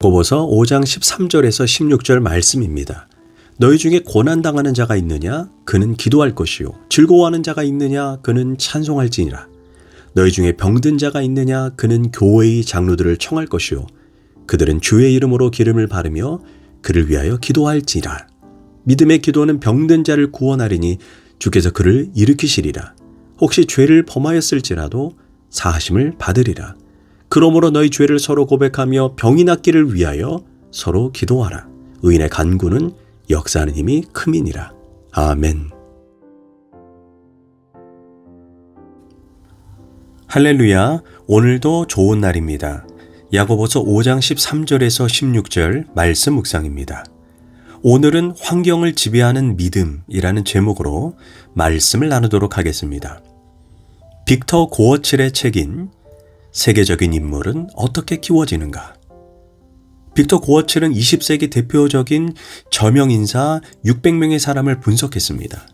야고보서 5장 13절에서 16절 말씀입니다. 너희 중에 고난당하는 자가 있느냐? 그는 기도할 것이요. 즐거워하는 자가 있느냐? 그는 찬송할지니라. 너희 중에 병든 자가 있느냐? 그는 교회의 장로들을 청할 것이요. 그들은 주의 이름으로 기름을 바르며 그를 위하여 기도할지라. 믿음의 기도는 병든 자를 구원하리니 주께서 그를 일으키시리라. 혹시 죄를 범하였을지라도 사하심을 받으리라. 그러므로 너희 죄를 서로 고백하며 병이 낫기를 위하여 서로 기도하라. 의인의 간구는 역사하는 힘이 큼이니라. 아멘. 할렐루야. 오늘도 좋은 날입니다. 야고보서 5장 13절에서 16절 말씀 묵상입니다. 오늘은 환경을 지배하는 믿음이라는 제목으로 말씀을 나누도록 하겠습니다. 빅터 고어칠의 책인 세계적인 인물은 어떻게 키워지는가? 빅터 고어칠은 20세기 대표적인 저명 인사 600명의 사람을 분석했습니다.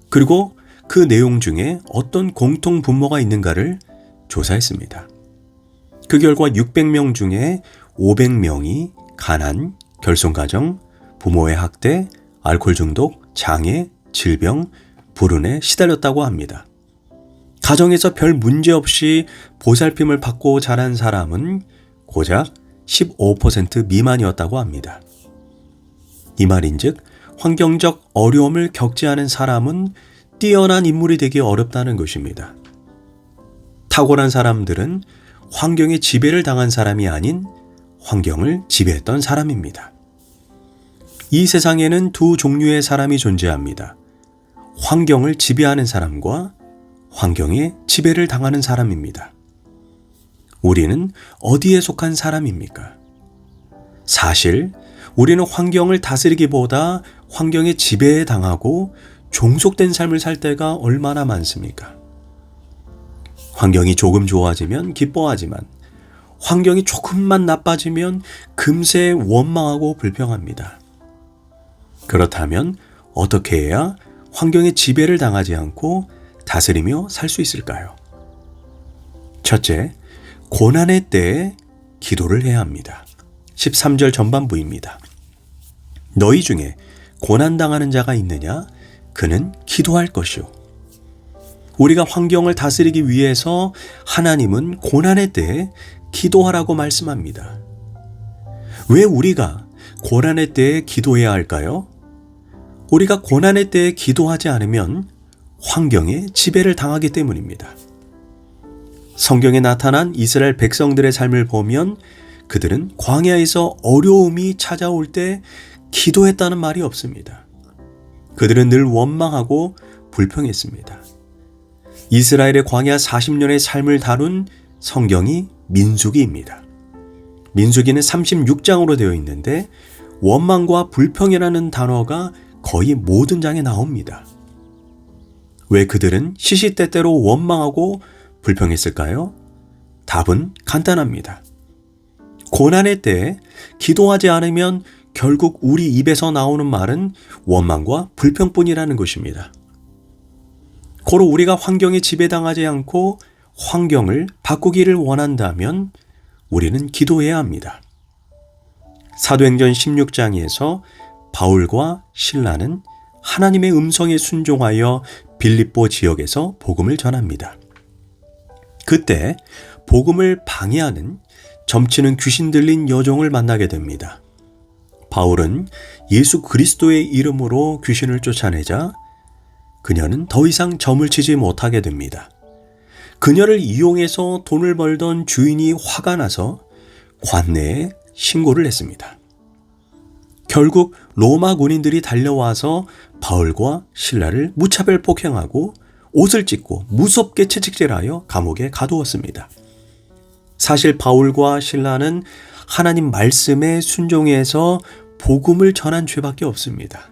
그리고 그 내용 중에 어떤 공통 분모가 있는가를 조사했습니다. 그 결과 600명 중에 500명이 가난, 결손가정, 부모의 학대, 알코올 중독, 장애, 질병, 불운에 시달렸다고 합니다. 가정에서 별 문제 없이 보살핌을 받고 자란 사람은 고작 15% 미만이었다고 합니다. 이 말인즉 환경적 어려움을 겪지 않은 사람은 뛰어난 인물이 되기 어렵다는 것입니다. 탁월한 사람들은 환경의 지배를 당한 사람이 아닌 환경을 지배했던 사람입니다. 이 세상에는 두 종류의 사람이 존재합니다. 환경을 지배하는 사람과 환경에 지배를 당하는 사람입니다. 우리는 어디에 속한 사람입니까? 사실 우리는 환경을 다스리기보다 환경에 지배에 당하고 종속된 삶을 살 때가 얼마나 많습니까? 환경이 조금 좋아지면 기뻐하지만 환경이 조금만 나빠지면 금세 원망하고 불평합니다. 그렇다면 어떻게 해야 환경의 지배를 당하지 않고 다스리며 살 수 있을까요? 첫째, 고난의 때에 기도를 해야 합니다. 13절 전반부입니다. 너희 중에 고난당하는 자가 있느냐? 그는 기도할 것이요. 우리가 환경을 다스리기 위해서 하나님은 고난의 때에 기도하라고 말씀합니다. 왜 우리가 고난의 때에 기도해야 할까요? 우리가 고난의 때에 기도하지 않으면 환경에 지배를 당하기 때문입니다. 성경에 나타난 이스라엘 백성들의 삶을 보면 그들은 광야에서 어려움이 찾아올 때 기도했다는 말이 없습니다. 그들은 늘 원망하고 불평했습니다. 이스라엘의 광야 40년의 삶을 다룬 성경이 민수기입니다. 민수기는 36장으로 되어 있는데 원망과 불평이라는 단어가 거의 모든 장에 나옵니다. 왜 그들은 시시때때로 원망하고 불평했을까요? 답은 간단합니다. 고난의 때에 기도하지 않으면 결국 우리 입에서 나오는 말은 원망과 불평뿐이라는 것입니다. 고로 우리가 환경에 지배당하지 않고 환경을 바꾸기를 원한다면 우리는 기도해야 합니다. 사도행전 16장에서 바울과 실라는 하나님의 음성에 순종하여 빌립보 지역에서 복음을 전합니다. 그때 복음을 방해하는 점치는 귀신 들린 여종을 만나게 됩니다. 바울은 예수 그리스도의 이름으로 귀신을 쫓아내자 그녀는 더 이상 점을 치지 못하게 됩니다. 그녀를 이용해서 돈을 벌던 주인이 화가 나서 관내에 신고를 했습니다. 결국 로마 군인들이 달려와서 바울과 실라를 무차별 폭행하고 옷을 찢고 무섭게 채찍질하여 감옥에 가두었습니다. 사실 바울과 실라는 하나님 말씀에 순종해서 복음을 전한 죄밖에 없습니다.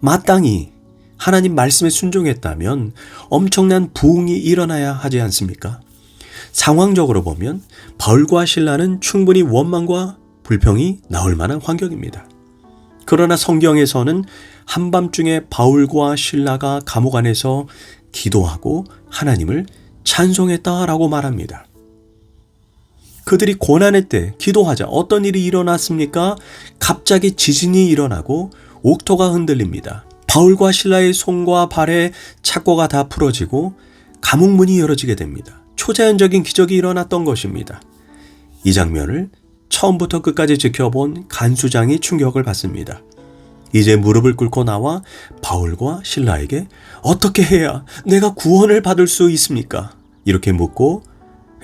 마땅히 하나님 말씀에 순종했다면 엄청난 부흥이 일어나야 하지 않습니까? 상황적으로 보면 바울과 실라는 충분히 원망과 불평이 나올 만한 환경입니다. 그러나 성경에서는 한밤중에 바울과 실라가 감옥 안에서 기도하고 하나님을 찬송했다라고 말합니다. 그들이 고난의 때 기도하자 어떤 일이 일어났습니까? 갑자기 지진이 일어나고 옥토가 흔들립니다. 바울과 실라의 손과 발에 착고가 다 풀어지고 감옥문이 열어지게 됩니다. 초자연적인 기적이 일어났던 것입니다. 이 장면을 처음부터 끝까지 지켜본 간수장이 충격을 받습니다. 이제 무릎을 꿇고 나와 바울과 실라에게 어떻게 해야 내가 구원을 받을 수 있습니까? 이렇게 묻고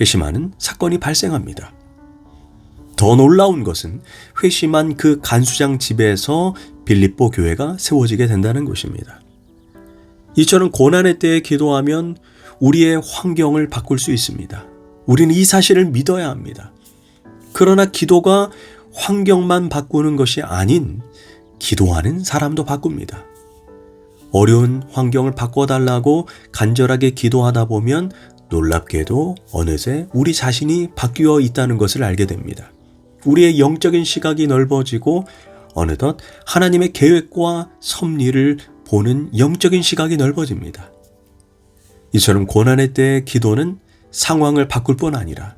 회심하는 사건이 발생합니다. 더 놀라운 것은 회심한 그 간수장 집에서 빌립보 교회가 세워지게 된다는 것입니다. 이처럼 고난의 때에 기도하면 우리의 환경을 바꿀 수 있습니다. 우리는 이 사실을 믿어야 합니다. 그러나 기도가 환경만 바꾸는 것이 아닌 기도하는 사람도 바꿉니다. 어려운 환경을 바꿔달라고 간절하게 기도하다 보면 놀랍게도 어느새 우리 자신이 바뀌어 있다는 것을 알게 됩니다. 우리의 영적인 시각이 넓어지고 어느덧 하나님의 계획과 섭리를 보는 영적인 시각이 넓어집니다. 이처럼 고난의 때의 기도는 상황을 바꿀 뿐 아니라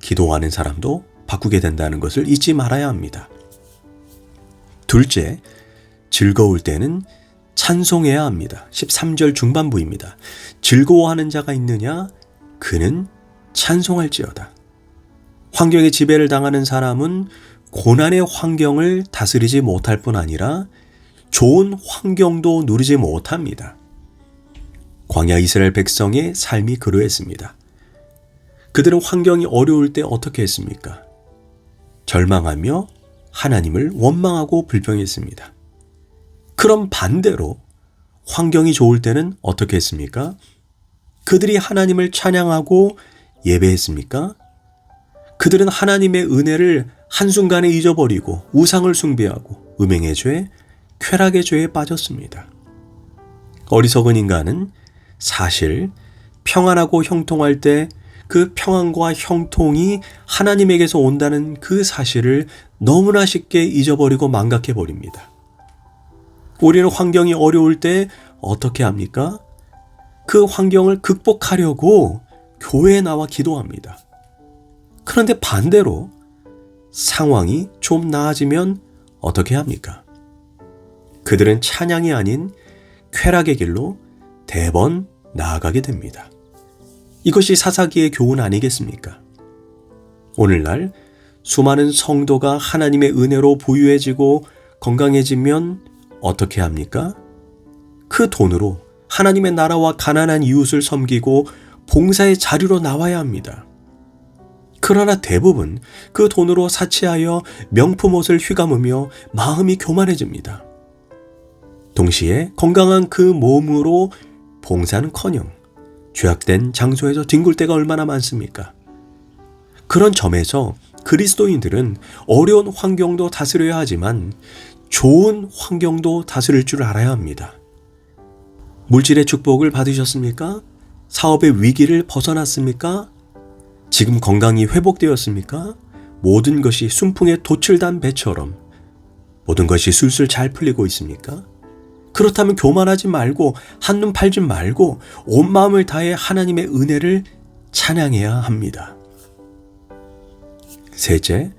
기도하는 사람도 바꾸게 된다는 것을 잊지 말아야 합니다. 둘째, 즐거울 때는 찬송해야 합니다. 13절 중반부입니다. 즐거워하는 자가 있느냐? 그는 찬송할지어다. 환경의 지배를 당하는 사람은 고난의 환경을 다스리지 못할 뿐 아니라 좋은 환경도 누리지 못합니다. 광야 이스라엘 백성의 삶이 그러했습니다. 그들은 환경이 어려울 때 어떻게 했습니까? 절망하며 하나님을 원망하고 불평했습니다. 그럼 반대로 환경이 좋을 때는 어떻게 했습니까? 그들이 하나님을 찬양하고 예배했습니까? 그들은 하나님의 은혜를 한순간에 잊어버리고 우상을 숭배하고 음행의 죄, 쾌락의 죄에 빠졌습니다. 어리석은 인간은 사실 평안하고 형통할 때 그 평안과 형통이 하나님에게서 온다는 그 사실을 너무나 쉽게 잊어버리고 망각해버립니다. 우리는 환경이 어려울 때 어떻게 합니까? 그 환경을 극복하려고 교회에 나와 기도합니다. 그런데 반대로 상황이 좀 나아지면 어떻게 합니까? 그들은 찬양이 아닌 쾌락의 길로 대번 나아가게 됩니다. 이것이 사사기의 교훈 아니겠습니까? 오늘날 수많은 성도가 하나님의 은혜로 부유해지고 건강해지면 어떻게 합니까? 그 돈으로 하나님의 나라와 가난한 이웃을 섬기고 봉사의 자리로 나와야 합니다. 그러나 대부분 그 돈으로 사치하여 명품 옷을 휘감으며 마음이 교만해집니다. 동시에 건강한 그 몸으로 봉사는커녕 죄악된 장소에서 뒹굴 때가 얼마나 많습니까? 그런 점에서 그리스도인들은 어려운 환경도 다스려야 하지만 좋은 환경도 다스릴 줄 알아야 합니다. 물질의 축복을 받으셨습니까? 사업의 위기를 벗어났습니까? 지금 건강이 회복되었습니까? 모든 것이 순풍에 돛을 배처럼 모든 것이 술술 잘 풀리고 있습니까? 그렇다면 교만하지 말고 한눈 팔지 말고 온 마음을 다해 하나님의 은혜를 찬양해야 합니다. 셋째,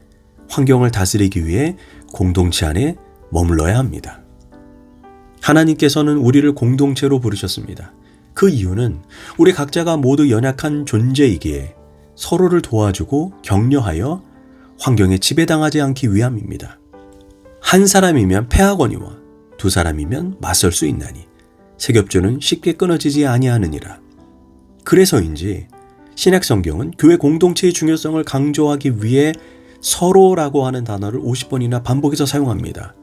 환경을 다스리기 위해 공동체 안에 머물러야 합니다. 하나님께서는 우리를 공동체로 부르셨습니다. 그 이유는 우리 각자가 모두 연약한 존재이기에 서로를 도와주고 격려하여 환경에 지배당하지 않기 위함입니다. 한 사람이면 패하거니와 두 사람이면 맞설 수 있나니 세겹조는 쉽게 끊어지지 아니하느니라. 그래서인지 신약성경은 교회 공동체의 중요성을 강조하기 위해 서로라고 하는 단어를 50번이나 반복해서 사용합니다.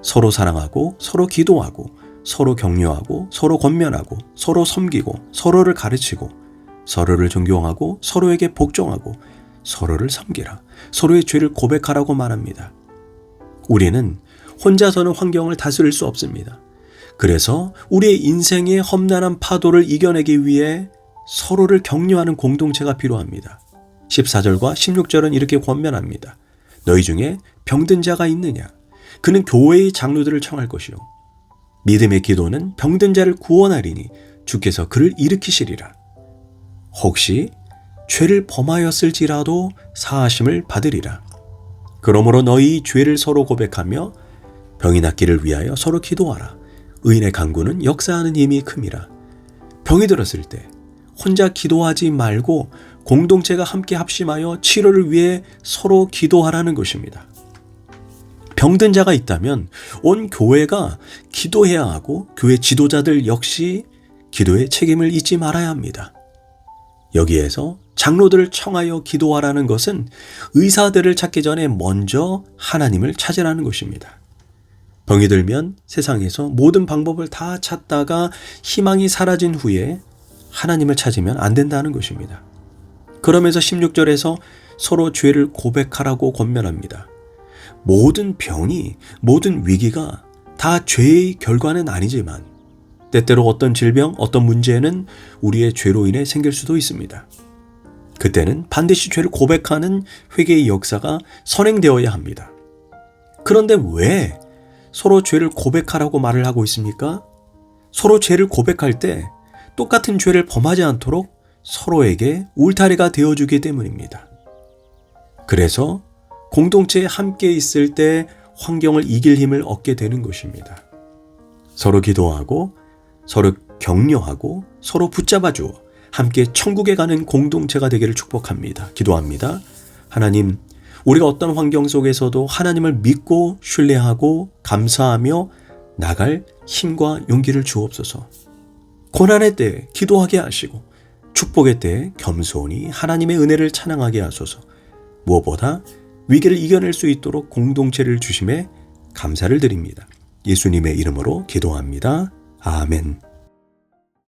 서로 사랑하고 서로 기도하고 서로 격려하고 서로 권면하고 서로 섬기고 서로를 가르치고 서로를 존경하고 서로에게 복종하고 서로를 섬기라. 서로의 죄를 고백하라고 말합니다. 우리는 혼자서는 환경을 다스릴 수 없습니다. 그래서 우리의 인생의 험난한 파도를 이겨내기 위해 서로를 격려하는 공동체가 필요합니다. 14절과 16절은 이렇게 권면합니다. 너희 중에 병든 자가 있느냐? 그는 교회의 장로들을 청할 것이요. 믿음의 기도는 병든 자를 구원하리니 주께서 그를 일으키시리라. 혹시 죄를 범하였을지라도 사하심을 받으리라. 그러므로 너희 죄를 서로 고백하며 병이 낫기를 위하여 서로 기도하라. 의인의 간구는 역사하는 힘이 큼이라. 병이 들었을 때 혼자 기도하지 말고 공동체가 함께 합심하여 치료를 위해 서로 기도하라는 것입니다. 병든 자가 있다면 온 교회가 기도해야 하고 교회 지도자들 역시 기도의 책임을 잊지 말아야 합니다. 여기에서 장로들을 청하여 기도하라는 것은 의사들을 찾기 전에 먼저 하나님을 찾으라는 것입니다. 병이 들면 세상에서 모든 방법을 다 찾다가 희망이 사라진 후에 하나님을 찾으면 안 된다는 것입니다. 그러면서 16절에서 서로 죄를 고백하라고 권면합니다. 모든 병이, 모든 위기가 다 죄의 결과는 아니지만 때때로 어떤 질병, 어떤 문제는 우리의 죄로 인해 생길 수도 있습니다. 그때는 반드시 죄를 고백하는 회개의 역사가 선행되어야 합니다. 그런데 왜 서로 죄를 고백하라고 말을 하고 있습니까? 서로 죄를 고백할 때 똑같은 죄를 범하지 않도록 서로에게 울타리가 되어주기 때문입니다. 그래서 공동체에 함께 있을 때 환경을 이길 힘을 얻게 되는 것입니다. 서로 기도하고 서로 격려하고 서로 붙잡아주어 함께 천국에 가는 공동체가 되기를 축복합니다. 기도합니다. 하나님, 우리가 어떤 환경 속에서도 하나님을 믿고 신뢰하고 감사하며 나갈 힘과 용기를 주옵소서. 고난의 때에 기도하게 하시고 축복의 때에 겸손히 하나님의 은혜를 찬양하게 하소서. 무엇보다 위기를 이겨낼 수 있도록 공동체를 주심에 감사를 드립니다. 예수님의 이름으로 기도합니다. 아멘.